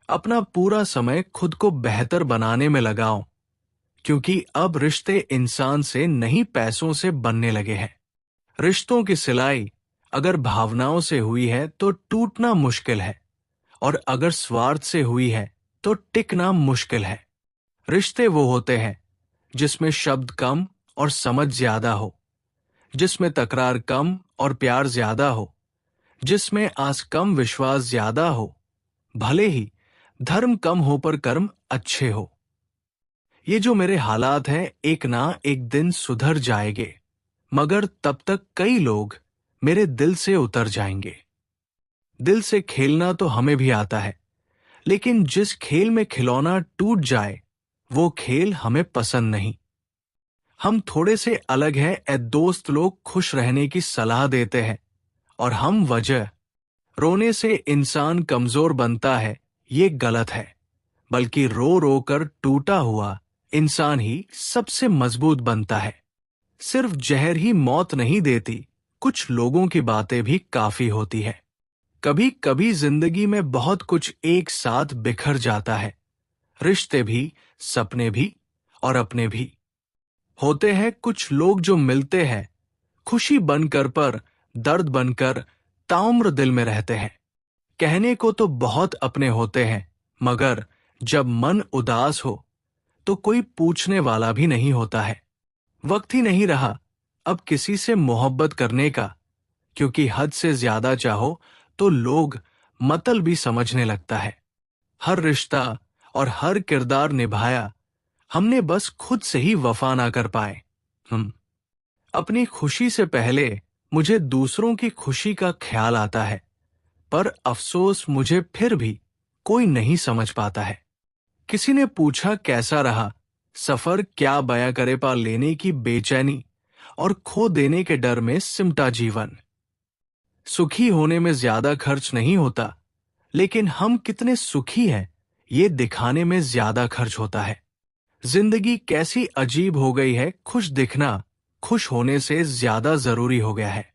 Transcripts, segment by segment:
अपना पूरा समय खुद को बेहतर बनाने में लगाओ, क्योंकि अब रिश्ते इंसान से नहीं पैसों से बनने लगे हैं। रिश्तों की सिलाई अगर भावनाओं से हुई है तो टूटना मुश्किल है, और अगर स्वार्थ से हुई है तो टिकना मुश्किल है। रिश्ते वो होते हैं जिसमें शब्द कम और समझ ज्यादा हो, जिसमें तकरार कम और प्यार ज्यादा हो, जिसमें आस कम विश्वास ज्यादा हो, भले ही धर्म कम हो पर कर्म अच्छे हो। ये जो मेरे हालात हैं एक ना एक दिन सुधर जाएंगे, मगर तब तक कई लोग मेरे दिल से उतर जाएंगे। दिल से खेलना तो हमें भी आता है, लेकिन जिस खेल में खिलौना टूट जाए वो खेल हमें पसंद नहीं। हम थोड़े से अलग हैं ए दोस्त लोग खुश रहने की सलाह देते हैं, और हम वजह रोने से इंसान कमजोर बनता है ये गलत है, बल्कि रो रो कर टूटा हुआ इंसान ही सबसे मजबूत बनता है। सिर्फ जहर ही मौत नहीं देती, कुछ लोगों की बातें भी काफी होती है। कभी कभी जिंदगी में बहुत कुछ एक साथ बिखर जाता है, रिश्ते भी, सपने भी और अपने भी। होते हैं कुछ लोग जो मिलते हैं खुशी बनकर पर दर्द बनकर ताउम्र दिल में रहते हैं। कहने को तो बहुत अपने होते हैं, मगर जब मन उदास हो तो कोई पूछने वाला भी नहीं होता है। वक्त ही नहीं रहा अब किसी से मोहब्बत करने का, क्योंकि हद से ज्यादा चाहो तो लोग मतलबी समझने लगता है। हर रिश्ता और हर किरदार निभाया हमने, बस खुद से ही वफा ना कर पाए। अपनी खुशी से पहले मुझे दूसरों की खुशी का ख्याल आता है, पर अफसोस मुझे फिर भी कोई नहीं समझ पाता है। किसी ने पूछा कैसा रहा सफर, क्या बयां करे पा लेने की बेचैनी और खो देने के डर में सिमटा जीवन। सुखी होने में ज्यादा खर्च नहीं होता, लेकिन हम कितने सुखी हैं ये दिखाने में ज्यादा खर्च होता है। जिंदगी कैसी अजीब हो गई है, खुश दिखना खुश होने से ज्यादा जरूरी हो गया है।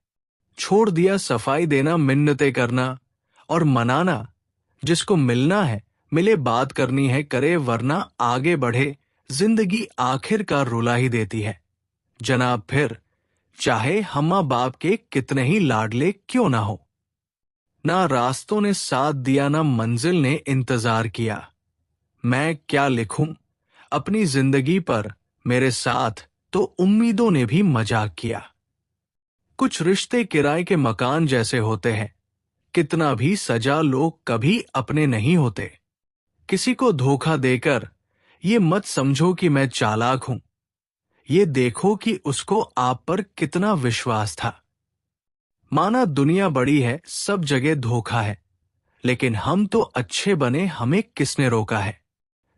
छोड़ दिया सफाई देना, मिन्नतें करना और मनाना। जिसको मिलना है मिले, बात करनी है करे, वरना आगे बढ़े जिंदगी आखिरकार रुला ही देती है जनाब। फिर चाहे हम्मा बाप के कितने ही लाडले क्यों ना हो। ना रास्तों ने साथ दिया, ना मंजिल ने इंतजार किया। मैं क्या लिखूं अपनी जिंदगी पर, मेरे साथ तो उम्मीदों ने भी मजाक किया। कुछ रिश्ते किराए के मकान जैसे होते हैं, कितना भी सजा लो कभी अपने नहीं होते। किसी को धोखा देकर ये मत समझो कि मैं चालाक हूं, ये देखो कि उसको आप पर कितना विश्वास था। माना दुनिया बड़ी है, सब जगह धोखा है, लेकिन हम तो अच्छे बने, हमें किसने रोका है।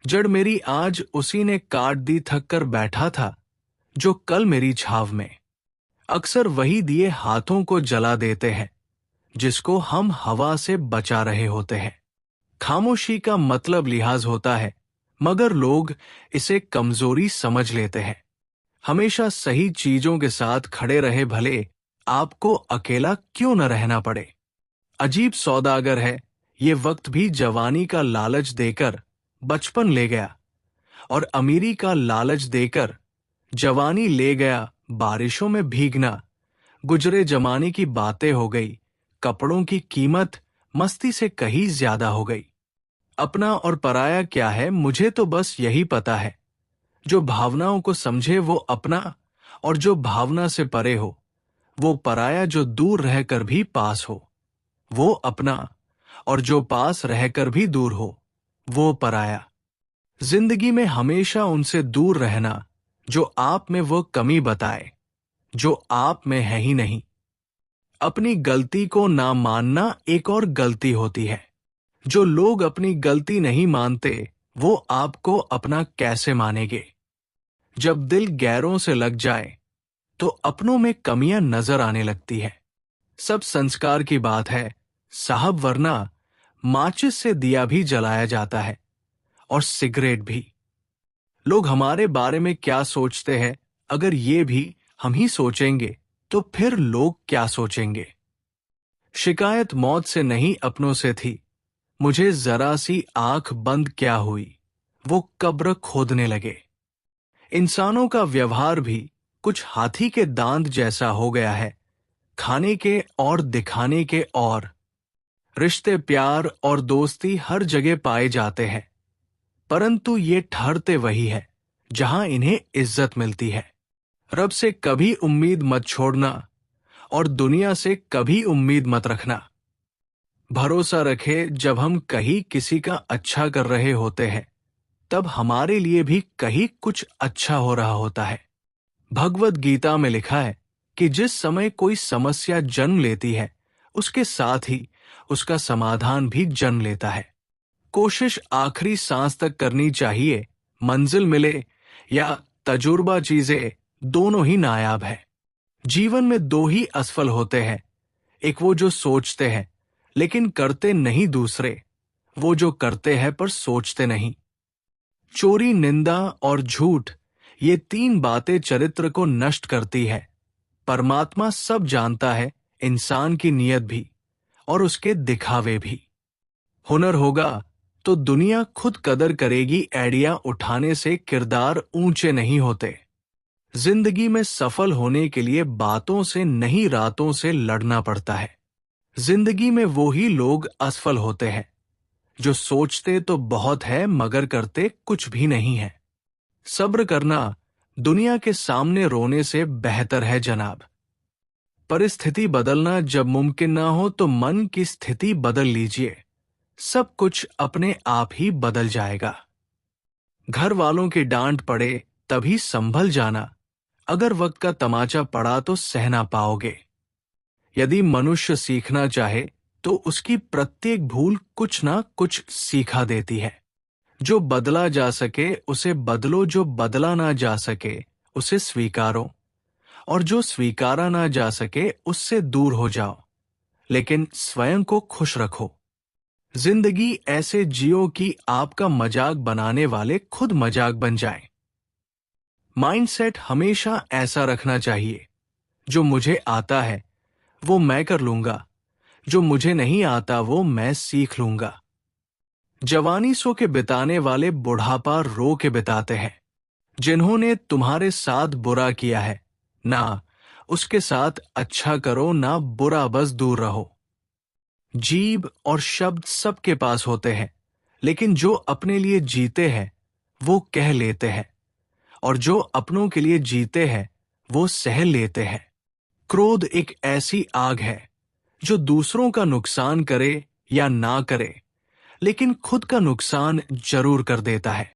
जड़ मेरी आज उसी ने काट दी, थक कर बैठा था जो कल मेरी छाव में। अक्सर वही दिए हाथों को जला देते हैं जिसको हम हवा से बचा रहे होते हैं। खामोशी का मतलब लिहाज होता है, मगर लोग इसे कमजोरी समझ लेते हैं। हमेशा सही चीजों के साथ खड़े रहे, भले आपको अकेला क्यों न रहना पड़े। अजीब सौदागर है ये वक्त भी, जवानी का लालच देकर बचपन ले गया, और अमीरी का लालच देकर जवानी ले गया। बारिशों में भीगना गुजरे जमाने की बातें हो गई, कपड़ों की कीमत मस्ती से कहीं ज्यादा हो गई। अपना और पराया क्या है मुझे तो बस यही पता है, जो भावनाओं को समझे वो अपना, और जो भावना से परे हो वो पराया। जो दूर रहकर भी पास हो वो अपना, और जो पास रहकर भी दूर हो वो पराया। जिंदगी में हमेशा उनसे दूर रहना जो आप में वो कमी बताए जो आप में है ही नहीं। अपनी गलती को ना मानना एक और गलती होती है। जो लोग अपनी गलती नहीं मानते वो आपको अपना कैसे मानेंगे। जब दिल गैरों से लग जाए तो अपनों में कमियां नजर आने लगती है। सब संस्कार की बात है साहब, वरना माचिस से दिया भी जलाया जाता है, और सिगरेट भी। लोग हमारे बारे में क्या सोचते हैं, अगर ये भी हम ही सोचेंगे तो फिर लोग क्या सोचेंगे। शिकायत मौत से नहीं अपनों से थी, मुझे जरा सी आंख बंद क्या हुई, वो कब्र खोदने लगे। इंसानों का व्यवहार भी कुछ हाथी के दांत जैसा हो गया है, खाने के और दिखाने के। और रिश्ते, प्यार और दोस्ती हर जगह पाए जाते हैं, परंतु ये ठहरते वही है जहां इन्हें इज्जत मिलती है। रब से कभी उम्मीद मत छोड़ना और दुनिया से कभी उम्मीद मत रखना। भरोसा रखे, जब हम कहीं किसी का अच्छा कर रहे होते हैं तब हमारे लिए भी कहीं कुछ अच्छा हो रहा होता है। भगवत गीता में लिखा है कि जिस समय कोई समस्या जन्म लेती है उसके साथ ही उसका समाधान भी जन्म लेता है। कोशिश आखिरी सांस तक करनी चाहिए, मंजिल मिले या तजुर्बा, चीजें दोनों ही नायाब है। जीवन में दो ही असफल होते हैं, एक वो जो सोचते हैं लेकिन करते नहीं, दूसरे वो जो करते हैं पर सोचते नहीं। चोरी, निंदा और झूठ, ये तीन बातें चरित्र को नष्ट करती है। परमात्मा सब जानता है, इंसान की नीयत भी और उसके दिखावे भी। हुनर होगा तो दुनिया खुद कदर करेगी, एड़ियां उठाने से किरदार ऊंचे नहीं होते। जिंदगी में सफल होने के लिए बातों से नहीं, रातों से लड़ना पड़ता है। जिंदगी में वो ही लोग असफल होते हैं जो सोचते तो बहुत है मगर करते कुछ भी नहीं है। सब्र करना दुनिया के सामने रोने से बेहतर है जनाब। परिस्थिति बदलना जब मुमकिन ना हो तो मन की स्थिति बदल लीजिए, सब कुछ अपने आप ही बदल जाएगा। घर वालों की डांट पड़े तभी संभल जाना, अगर वक्त का तमाचा पड़ा तो सहना पाओगे। यदि मनुष्य सीखना चाहे तो उसकी प्रत्येक भूल कुछ ना कुछ सीखा देती है। जो बदला जा सके उसे बदलो, जो बदला ना जा सके उसे स्वीकारो, और जो स्वीकारा ना जा सके उससे दूर हो जाओ, लेकिन स्वयं को खुश रखो। जिंदगी ऐसे जियो कि आपका मजाक बनाने वाले खुद मजाक बन जाएं। माइंडसेट हमेशा ऐसा रखना चाहिए, जो मुझे आता है वो मैं कर लूंगा, जो मुझे नहीं आता वो मैं सीख लूंगा। जवानी सो के बिताने वाले बुढ़ापा रो के बिताते हैं। जिन्होंने तुम्हारे साथ बुरा किया है ना, उसके साथ अच्छा करो, ना बुरा, बस दूर रहो। जीभ और शब्द सबके पास होते हैं, लेकिन जो अपने लिए जीते हैं वो कह लेते हैं, और जो अपनों के लिए जीते हैं वो सह लेते हैं। क्रोध एक ऐसी आग है जो दूसरों का नुकसान करे या ना करे, लेकिन खुद का नुकसान जरूर कर देता है।